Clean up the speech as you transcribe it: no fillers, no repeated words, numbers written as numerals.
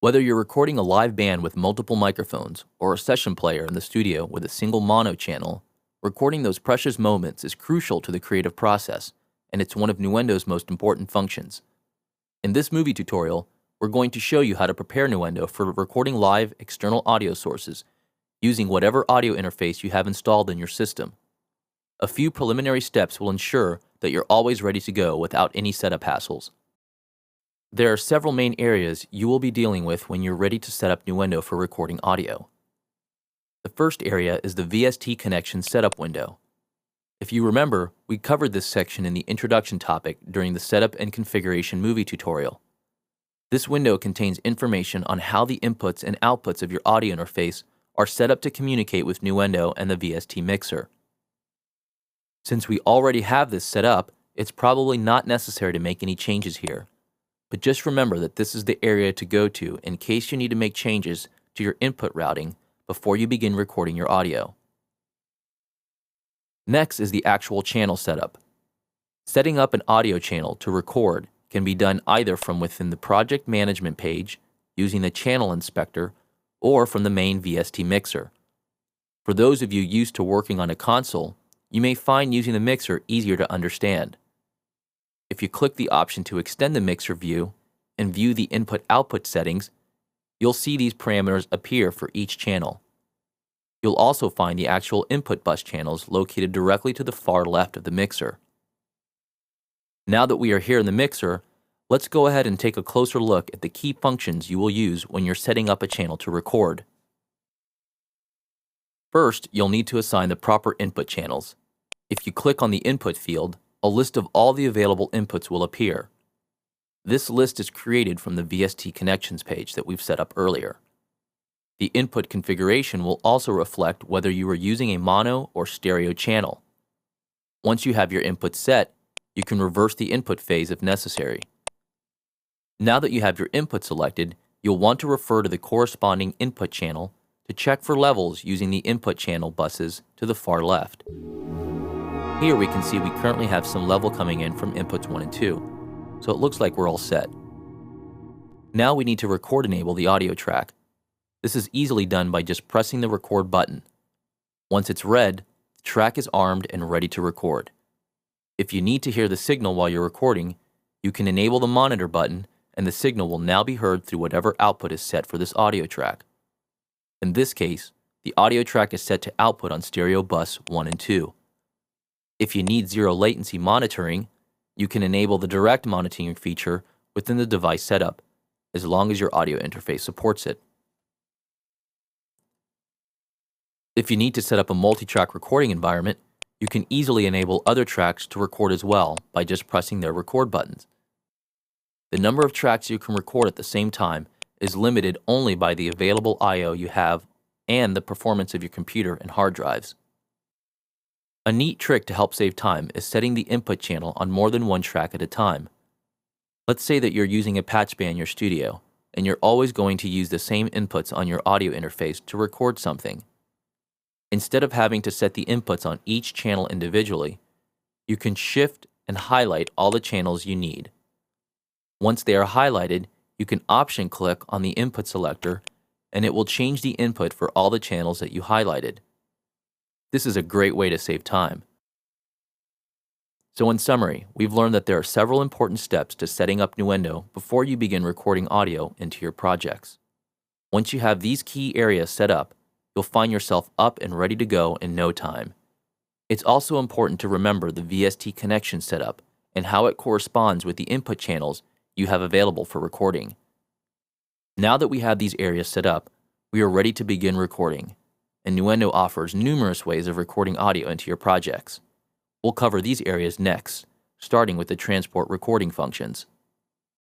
Whether you're recording a live band with multiple microphones or a session player in the studio with a single mono channel, recording those precious moments is crucial to the creative process, and it's one of Nuendo's most important functions. In this movie tutorial, we're going to show you how to prepare Nuendo for recording live external audio sources using whatever audio interface you have installed in your system. A few preliminary steps will ensure that you're always ready to go without any setup hassles. There are several main areas you will be dealing with when you're ready to set up Nuendo for recording audio. The first area is the VST connection setup window. If you remember, we covered this section in the introduction topic during the setup and configuration movie tutorial. This window contains information on how the inputs and outputs of your audio interface are set up to communicate with Nuendo and the VST mixer. Since we already have this set up, it's probably not necessary to make any changes here. But just remember that this is the area to go to in case you need to make changes to your input routing before you begin recording your audio. Next is the actual channel setup. Setting up an audio channel to record can be done either from within the project management page using the channel inspector or from the main VST mixer. For those of you used to working on a console, you may find using the mixer easier to understand. If you click the option to extend the mixer view and view the input-output settings, you'll see these parameters appear for each channel. You'll also find the actual input bus channels located directly to the far left of the mixer. Now that we are here in the mixer, let's go ahead and take a closer look at the key functions you will use when you're setting up a channel to record. First, you'll need to assign the proper input channels. If you click on the input field, a list of all the available inputs will appear. This list is created from the VST connections page that we've set up earlier. The input configuration will also reflect whether you are using a mono or stereo channel. Once you have your input set, you can reverse the input phase if necessary. Now that you have your input selected, you'll want to refer to the corresponding input channel to check for levels using the input channel buses to the far left. Here we can see we currently have some level coming in from inputs 1 and 2, so it looks like we're all set. Now we need to record enable the audio track. This is easily done by just pressing the record button. Once it's red, the track is armed and ready to record. If you need to hear the signal while you're recording, you can enable the monitor button and the signal will now be heard through whatever output is set for this audio track. In this case, the audio track is set to output on stereo bus 1 and 2. If you need zero latency monitoring, you can enable the direct monitoring feature within the device setup, as long as your audio interface supports it. If you need to set up a multi-track recording environment, you can easily enable other tracks to record as well by just pressing their record buttons. The number of tracks you can record at the same time is limited only by the available I/O you have and the performance of your computer and hard drives. A neat trick to help save time is setting the input channel on more than one track at a time. Let's say that you're using a patch bay in your studio, and you're always going to use the same inputs on your audio interface to record something. Instead of having to set the inputs on each channel individually, you can shift and highlight all the channels you need. Once they are highlighted, you can option click on the input selector, and it will change the input for all the channels that you highlighted. This is a great way to save time. So in summary, we've learned that there are several important steps to setting up Nuendo before you begin recording audio into your projects. Once you have these key areas set up, you'll find yourself up and ready to go in no time. It's also important to remember the VST connection setup and how it corresponds with the input channels you have available for recording. Now that we have these areas set up, we are ready to begin recording. And Nuendo offers numerous ways of recording audio into your projects. We'll cover these areas next, starting with the transport recording functions.